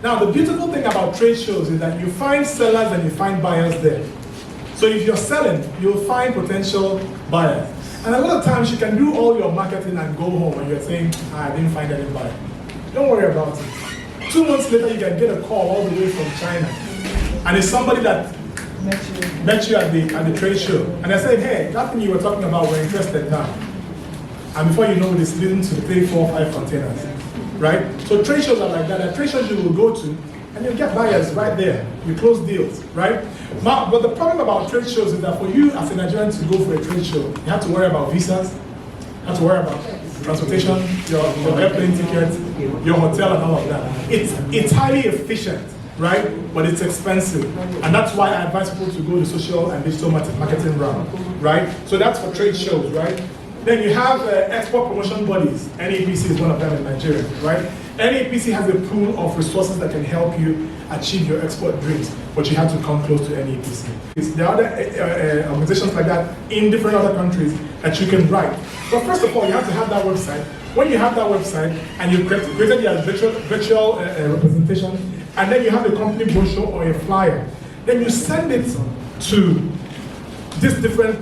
Now, the beautiful thing about trade shows is that you find sellers and you find buyers there. So if you're selling, you'll find potential buyers. And a lot of times you can do all your marketing and go home and you're saying, I didn't find any buyer. Don't worry about it. 2 months later, you can get a call all the way from China. And it's somebody that met you at the trade show. And I said, hey, that thing you were talking about, we're interested now. And before you know it, it's leading to 3, 4, 5 containers. Right? So trade shows are like that. At trade shows you will go to, and you'll get buyers right there. You close deals, right? But the problem about trade shows is that for you as a Nigerian to go for a trade show, you have to worry about visas, you have to worry about transportation, your airplane tickets, your hotel and all of that. It's highly efficient, right? But it's expensive. And that's why I advise people to go the social and digital marketing route, right? So that's for trade shows, right? Then you have export promotion bodies. NAPC is one of them in Nigeria, right? NAPC has a pool of resources that can help you achieve your export dreams, but you have to come close to NAPC. There are other organizations like that in different other countries that you can write. But first of all, you have to have that website. When you have that website and you've created your virtual representation, and then you have a company brochure or a flyer, then you send it to these different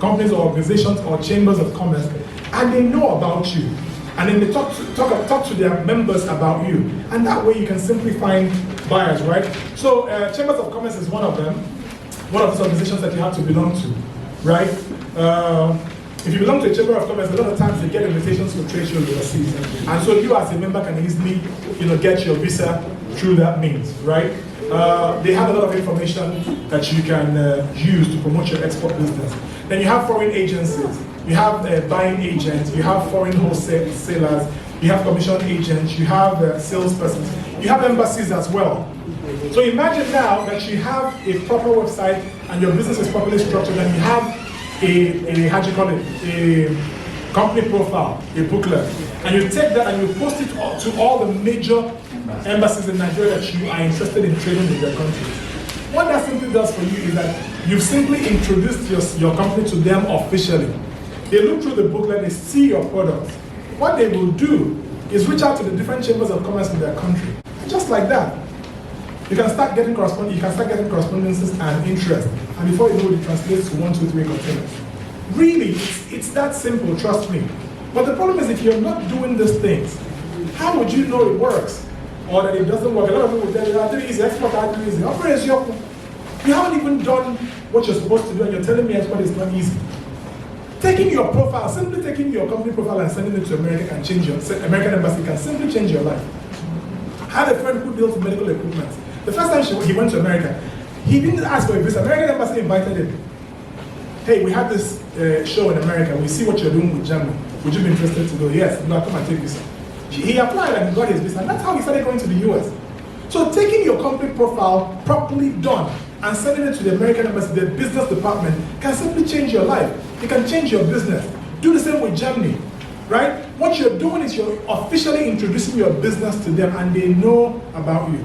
companies or organizations or chambers of commerce, and they know about you. And then they talk to their members about you. And that way you can simply find buyers, right? So chambers of commerce is one of them, one of these organizations that you have to belong to, right? If you belong to a chamber of commerce, a lot of times they get invitations to trade shows overseas. And so you as a member can easily, get your visa through that means, right? They have a lot of information that you can use to promote your export business. Then you have foreign agencies, you have buying agents, you have foreign wholesalers, you have commission agents, you have salespersons, you have embassies as well. So imagine now that you have a proper website and your business is properly structured and you have a company profile, a booklet, and you take that and you post it to all the major embassies in Nigeria that you are interested in trading in their countries. What that simply does for you is that you've simply introduced your company to them officially. They look through the booklet, they see your products. What they will do is reach out to the different chambers of commerce in their country. Just like that. You can start getting correspondences and interest. And before you know it translates to 1, 2, 3 containers. Really, it's that simple, trust me. But the problem is if you're not doing these things, how would you know it works? Or that it doesn't work? A lot of people will tell you, it's easy, export is easy. You haven't even done what you're supposed to do and you're telling me export is not easy. Taking your profile, simply taking your company profile and sending it to America can change American embassy can simply change your life. I had a friend who deals with medical equipment. The first time he went to America, he didn't ask for a visa. American embassy invited him. Hey, we have this show in America. We see what you're doing with Germany. Would you be interested to go? Yes, no, come and take visa. He applied and he got his visa. And that's how he started going to the US. So taking your company profile properly done and sending it to the American embassy, the business department, can simply change your life. It can change your business. Do the same with Germany, right? What you're doing is you're officially introducing your business to them and they know about you.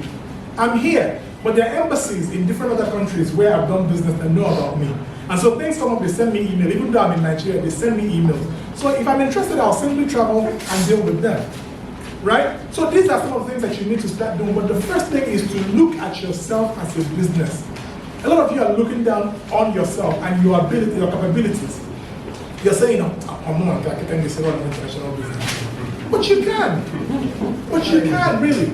I'm here, but there are embassies in different other countries where I've done business that know about me. And so things come up, they send me email. Even though I'm in Nigeria, they send me emails. So if I'm interested, I'll simply travel and deal with them, right? So these are some of the things that you need to start doing. But the first thing is to look at yourself as a business. A lot of you are looking down on yourself and your ability, your capabilities. You're saying, I'm not like international business. But you can. But you can, really.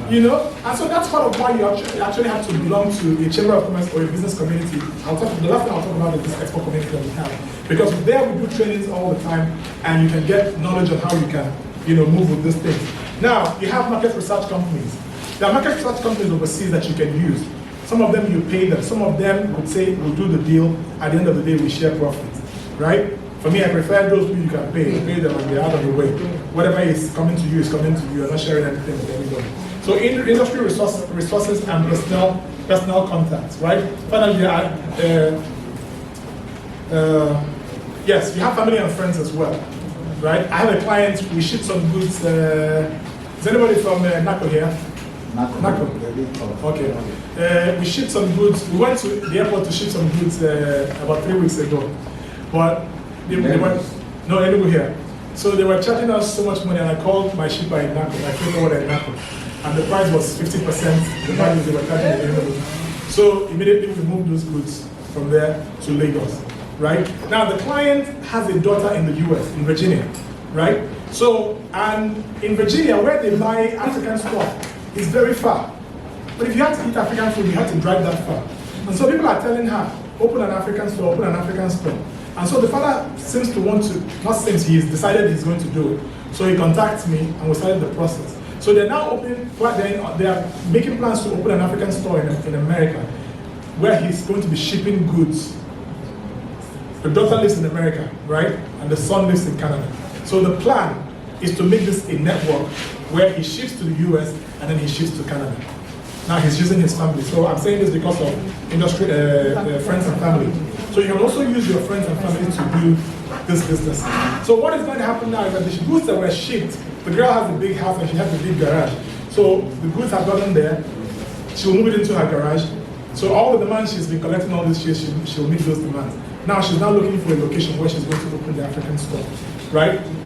And so that's part of why you actually have to belong to a chamber of commerce or a business community. The last thing I'll talk about is this export community that we have. Because there we do trainings all the time and you can get knowledge of how you can, move with these things. Now, you have market research companies. There are market research companies overseas that you can use. Some of them you pay them. Some of them would say, we'll do the deal. At the end of the day, we share profits, right? For me, I prefer those people you can pay them and they're out of the way. Whatever is coming to you is coming to you. You're not sharing anything with anybody. So industry resources and personal contacts, right? Finally, yes, you have family and friends as well, right? I have a client, we ship some goods. Is anybody from NACO here? NACO. Okay. We shipped some goods. We went to the airport to ship some goods about 3 weeks ago. But they went, no, Enugu here. So they were charging us so much money and I called my shipper in NACO, my freight forwarder in NACO. and the price was 50% the value they were charging the envelope. So immediately we moved those goods from there to Lagos, right? Now the client has a daughter in the US, in Virginia, right? So, and in Virginia, where they buy African stuff is very far. But if you have to eat African food, you have to drive that far. And so people are telling her, open an African store, open an African store. And so the father seems to want to, not seems, he's decided he's going to do it. So he contacts me and we started the process. So they're now opening, they are making plans to open an African store in America where he's going to be shipping goods. The daughter lives in America, right? And the son lives in Canada. So the plan is to make this a network where he ships to the US and then he ships to Canada. Now he's using his family. So I'm saying this because of industry, friends and family. So you can also use your friends and family to do this business. So what is going to happen now is that the goods that were shipped, the girl has a big house and she has a big garage. So the goods have gotten there, she'll move it into her garage. So all the demands she's been collecting all these years, she'll meet those demands. Now she's now looking for a location where she's going to open the African store, right?